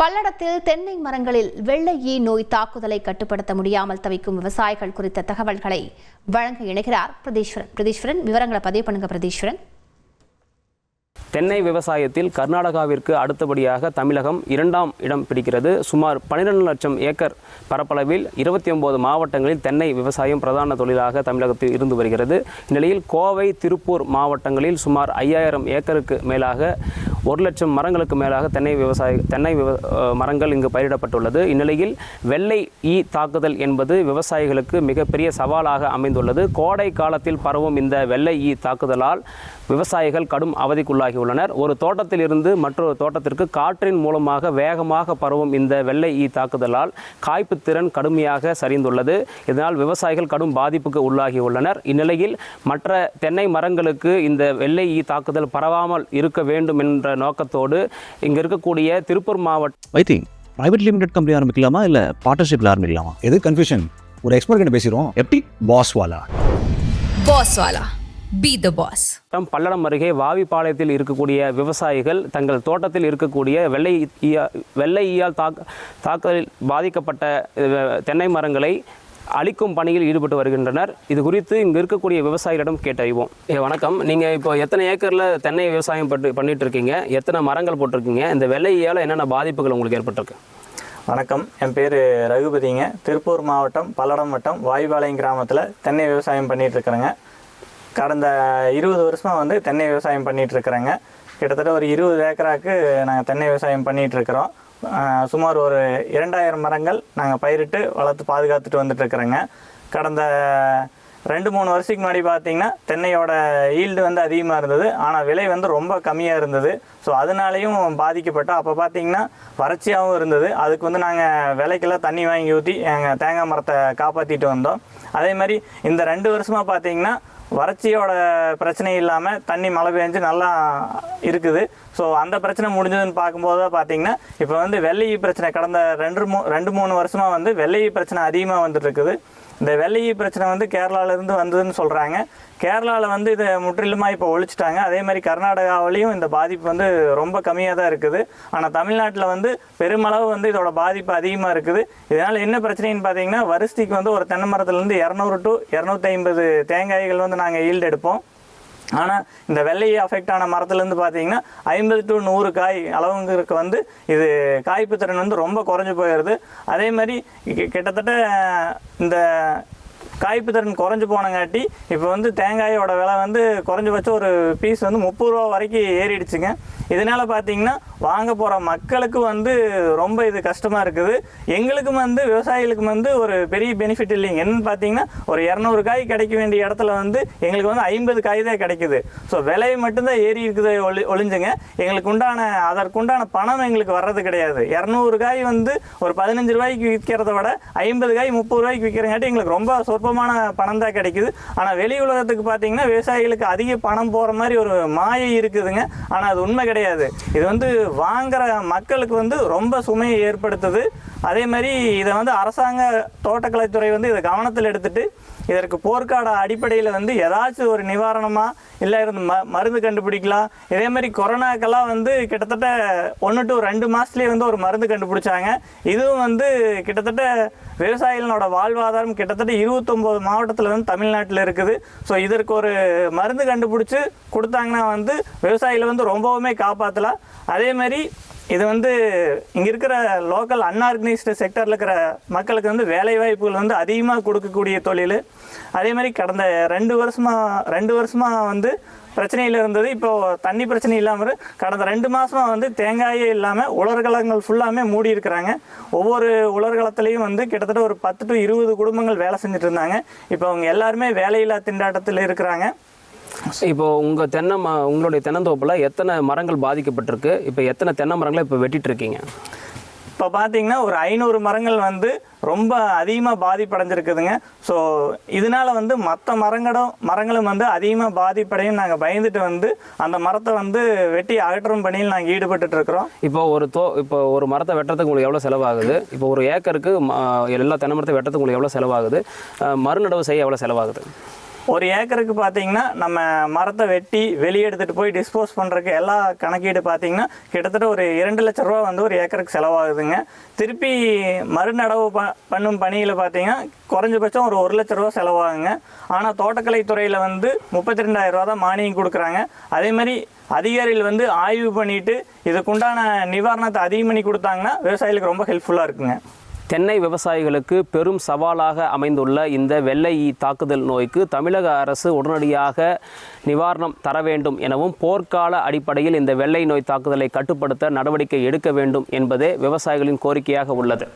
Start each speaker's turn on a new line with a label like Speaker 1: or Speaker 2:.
Speaker 1: பல்லடத்தில் தென்னை மரங்களில் வெள்ளை ஈ நோய் தாக்குதலை கட்டுப்படுத்த முடியாமல் தவிக்கும் விவசாயிகள் குறித்த தகவல்களை வழங்க இணைகிறார் பிரதீஸ்வரன். விவரங்களை பதிவு பண்ணுங்க பிரதீஸ்வரன்.
Speaker 2: தென்னை விவசாயத்தில் கர்நாடகாவிற்கு அடுத்தபடியாக தமிழகம் 2ஆம் இடம் பிடிக்கிறது. சுமார் 12 லட்சம் ஏக்கர் பரப்பளவில் 29 மாவட்டங்களில் தென்னை விவசாயம் பிரதான தொழிலாக தமிழகத்தில் இருந்து வருகிறது. இந்நிலையில் கோவை, திருப்பூர் மாவட்டங்களில் சுமார் 5000 ஏக்கருக்கு மேலாக 1 லட்சம் மரங்களுக்கு மேலாக தென்னை மரங்கள் இங்கு பயிரிடப்பட்டுள்ளது. இந்நிலையில் வெள்ளை ஈ தாக்குதல் என்பது விவசாயிகளுக்கு மிகப்பெரிய சவாலாக அமைந்துள்ளது. கோடை காலத்தில் பரவும் இந்த வெள்ளை ஈ தாக்குதலால் விவசாயிகள் கடும் அவதிக்குள்ளாகி உள்ளனர். ஒரு தோட்டத்தில் இருந்து மற்றொரு தோட்டத்திற்கு காற்றின் மூலமாக வேகமாக பரவும் இந்த வெள்ளை ஈ தாக்குதலால் காய்ப்பு திறன் கடுமையாக சரிந்துள்ளது. இதனால் விவசாயிகள் கடும் பாதிப்புக்கு உள்ளாகி உள்ளனர். இந்நிலையில் மற்ற தென்னை மரங்களுக்கு இந்த வெள்ளை ஈ தாக்குதல் பரவாமல் இருக்க வேண்டும் என்ற நோக்கத்தோடு இங்கு இருக்கக்கூடிய திருப்பூர் மாவட்டம்
Speaker 3: பிரைவேட் லிமிடெட் கம்பெனி ஆரம்பிக்கலாமா இல்ல பார்ட்னர்ஷிப்ல ஆரம்பிக்கலாமா? எது கன்ஃபியூஷன்? ஒரு எக்ஸ்பர்ட் கிட்ட பேசிடுவோம். எப்படி? பாஸ்வாலா.
Speaker 4: Be the boss.
Speaker 2: பல்லடம் அருகே வாவிப்பாளையத்தில் இருக்கக்கூடிய விவசாயிகள் தங்கள் தோட்டத்தில் இருக்கக்கூடிய வெள்ளை ஈயால் தாக்குதலில் பாதிக்கப்பட்ட தென்னை மரங்களை அழிக்கும் பணியில் ஈடுபட்டு வருகின்றனர். இது குறித்து இங்கு இருக்கக்கூடிய விவசாயிகளிடம் கேட்டறிவோம். வணக்கம், நீங்கள் இப்போ எத்தனை ஏக்கரில் தென்னை விவசாயம் பண்ணிட்டு இருக்கீங்க? எத்தனை மரங்கள் போட்டிருக்கீங்க? இந்த வெள்ளை ஈயால் என்னென்ன பாதிப்புகள் உங்களுக்கு ஏற்பட்டிருக்கு?
Speaker 5: வணக்கம், என் பேர் ரகுபதிங்க. திருப்பூர் மாவட்டம் பல்லடம் வட்டம் வாயுபாளையம் கிராமத்தில் தென்னை விவசாயம் பண்ணிகிட்ருக்குறேங்க. கடந்த 20 வருஷமாக தென்னை விவசாயம் பண்ணிகிட்ருக்குறேங்க. கிட்டத்தட்ட ஒரு 20 ஏக்கராக்கு நாங்கள் தென்னை விவசாயம் பண்ணிகிட்ருக்குறோம். சுமார் ஒரு 2000 மரங்கள் நாங்கள் பயிரிட்டு வளர்த்து பாதுகாத்துட்டு வந்துட்டுருக்குறோங்க. கடந்த 2-3 வருஷத்துக்கு முன்னாடி பார்த்திங்கன்னா தென்னையோட ஈல்டு அதிகமாக இருந்தது. ஆனால் விலை ரொம்ப கம்மியாக இருந்தது. ஸோ அதனாலேயும் பாதிக்கப்பட்டோம். அப்போ பார்த்திங்கன்னா வறட்சியாகவும் இருந்தது. அதுக்கு நாங்கள் விலைக்கெல்லாம் தண்ணி வாங்கி ஊற்றி எங்கள் தேங்காய் மரத்தை காப்பாற்றிட்டு வந்தோம். அதே மாதிரி இந்த 2 வருஷமாக பார்த்திங்கன்னா வறட்சியோட பிரச்சனை இல்லாமல் தண்ணி மழை பெஞ்சு நல்லா இருக்குது. ஸோ அந்த பிரச்சனை முடிஞ்சதுன்னு பார்க்கும்போது தான் பார்த்திங்கன்னா இப்போ வெள்ளை பிரச்சனை கடந்த 2-3 வருஷமாக வெள்ளை பிரச்சனை அதிகமாக வந்துட்டுருக்குது. இந்த வெள்ளை பிரச்சனை கேரளாவிலேருந்து வந்ததுன்னு சொல்கிறாங்க. கேரளாவில் இதை முற்றிலுமாக இப்போ ஒழிச்சிட்டாங்க. அதே மாதிரி கர்நாடகாவிலையும் இந்த பாதிப்பு ரொம்ப கம்மியாக தான் இருக்குது. ஆனால் தமிழ்நாட்டில் பெருமளவு இதோட பாதிப்பு அதிகமாக இருக்குது. இதனால் என்ன பிரச்சனைன்னு பார்த்தீங்கன்னா வருஷத்துக்கு ஒரு தென்னை மரத்துலேருந்து 200 to 250 தேங்காய்கள் நாங்கள் ஈல்டு எடுப்போம். ஆனால் இந்த வெள்ளையை அஃபெக்ட் ஆன மரத்துலேருந்து பார்த்தீங்கன்னா 50 to 100 காய் அளவுங்களுக்கு இது காய்ப்பு திறன் ரொம்ப குறைஞ்சி போயிடுது. அதே மாதிரி கிட்டத்தட்ட இந்த காய்ப்பு திறன் குறைஞ்சி போனங்காட்டி இப்போ தேங்காயோட விலை குறைஞ்சபட்சம் ஒரு பீஸ் 30 ரூபா வரைக்கும் ஏறிடுச்சுங்க. இதனால் பார்த்தீங்கன்னா வாங்க போகிற மக்களுக்கு ரொம்ப இது கஷ்டமாக இருக்குது. எங்களுக்கும் விவசாயிகளுக்கும் ஒரு பெரிய பெனிஃபிட் இல்லைங்க. என்னன்னு பார்த்தீங்கன்னா ஒரு 200 காய் கிடைக்க வேண்டிய இடத்துல எங்களுக்கு 50 காய் தான் கிடைக்குது. ஸோ விலை மட்டும்தான் ஏறி இருக்குது ஒளிஞ்சுங்க. எங்களுக்கு அதற்குண்டான பணம் எங்களுக்கு வர்றது கிடையாது. 200 காய் ஒரு 15 ரூபாய்க்கு விற்கிறத விட 50 காய் 30 ரூபாய்க்கு விற்கிறங்காட்டி எங்களுக்கு ரொம்ப சொற்பமான பணம் தான் கிடைக்குது. ஆனால் வெளி உலகத்துக்கு பார்த்தீங்கன்னா விவசாயிகளுக்கு அதிக பணம் போகிற மாதிரி ஒரு மாயை இருக்குதுங்க. ஆனால் அது உண்மை கிடையாது. இது வாங்குற மக்களுக்கு ரொம்ப சுமையை ஏற்படுத்துது. அதே மாதிரி இதை அரசாங்க தோட்டக்கலைத்துறை இதை கவனத்தில் எடுத்துட்டு இதற்கு போர்க்கால அடிப்படையில் ஏதாச்சும் ஒரு நிவாரணமாக இல்லை மருந்து கண்டுபிடிக்கலாம். இதே மாதிரி கொரோனாக்கெல்லாம் கிட்டத்தட்ட 1 to 2 மாதத்துலேயே ஒரு மருந்து கண்டுபிடிச்சாங்க. இதுவும் கிட்டத்தட்ட விவசாயிகளோட வாழ்வாதாரம் கிட்டத்தட்ட 29 மாவட்டத்தில் தமிழ்நாட்டில் இருக்குது. ஸோ இதற்கு ஒரு மருந்து கண்டுபிடிச்சி கொடுத்தாங்கன்னா விவசாயிகளை ரொம்பவுமே காப்பாற்றலாம். அதே மாதிரி இது இங்கே இருக்கிற லோக்கல் அன்ஆர்கனைஸ்டு செக்டரில் இருக்கிற மக்களுக்கு வேலை வாய்ப்புகள் அதிகமாக கொடுக்கக்கூடிய தொழில். அதே மாதிரி கடந்த 2 வருஷமாக பிரச்சனையில் இருந்தது. இப்போது தண்ணி பிரச்சனை இல்லாமல் கடந்த 2 மாதமாக தேங்காயே இல்லாமல் உலர்களங்கள் ஃபுல்லாமே மூடி இருக்கிறாங்க. ஒவ்வொரு உலர்களத்துலேயும் கிட்டத்தட்ட ஒரு 10 to 20 குடும்பங்கள் வேலை செஞ்சுட்டு இருந்தாங்க. இப்போ அவங்க எல்லாருமே வேலையில்லா திண்டாட்டத்தில் இருக்கிறாங்க.
Speaker 2: இப்போ உங்களுடைய தென்னந்தோப்பில் எத்தனை மரங்கள் பாதிக்கப்பட்டிருக்கு? இப்போ எத்தனை தென்னை மரங்களை இப்போ வெட்டிட்டு இருக்கீங்க?
Speaker 5: இப்போ பார்த்தீங்கன்னா ஒரு 500 மரங்கள் ரொம்ப அதிகமாக பாதிப்படைஞ்சிருக்குதுங்க. ஸோ இதனால் மற்ற மரங்களும் அதிகமாக பாதிப்படையும் நாங்கள் பயந்துட்டு அந்த மரத்தை வெட்டி அகற்றும் பணியில் நாங்கள் ஈடுபட்டுருக்குறோம்.
Speaker 2: இப்போ ஒரு மரத்தை வெட்டுறதுக்கு உங்களுக்கு எவ்வளோ செலவாகுது? இப்போ ஒரு ஏக்கருக்கு எல்லா தென்னை மரத்தை வெட்டுறதுக்கு உங்களுக்கு எவ்வளோ செலவாகுது? மறுநடவு செய்ய எவ்வளோ செலவாகுது?
Speaker 5: ஒரு ஏக்கருக்கு பார்த்தீங்கன்னா நம்ம மரத்தை வெட்டி வெளியே எடுத்துகிட்டு போய் டிஸ்போஸ் பண்ணுறதுக்கு எல்லா கணக்கீடு பார்த்தீங்கன்னா கிட்டத்தட்ட ஒரு 2 லட்ச ரூபா வந்து ஒரு ஏக்கருக்கு செலவாகுதுங்க. திருப்பி மறுநடவு பண்ணும் பணியில் பார்த்தீங்கன்னா குறைஞ்சபட்சம் ஒரு 1 லட்ச ரூபா செலவாகுங்க. ஆனால் தோட்டக்கலை துறையில் வந்து 32,000 ரூபா தான் மானியம் கொடுக்குறாங்க. அதே மாதிரி அதிகாரிகள் வந்து ஆய்வு பண்ணிவிட்டு இதுக்குண்டான நிவாரணத்தை அதிகம் பண்ணி கொடுத்தாங்கன்னா விவசாயிகளுக்கு ரொம்ப ஹெல்ப்ஃபுல்லாக இருக்குங்க.
Speaker 2: தென்னை விவசாயிகளுக்கு பெரும் சவாலாக அமைந்துள்ள இந்த வெள்ளை ஈ தாக்குதல் நோய்க்கு தமிழக அரசு உடனடியாக நிவாரணம் தர வேண்டும் எனவும் போர்க்கால அடிப்படையில் இந்த வெள்ளை நோய் தாக்குதலை கட்டுப்படுத்த நடவடிக்கை எடுக்க வேண்டும் என்பதே விவசாயிகளின் கோரிக்கையாக உள்ளது.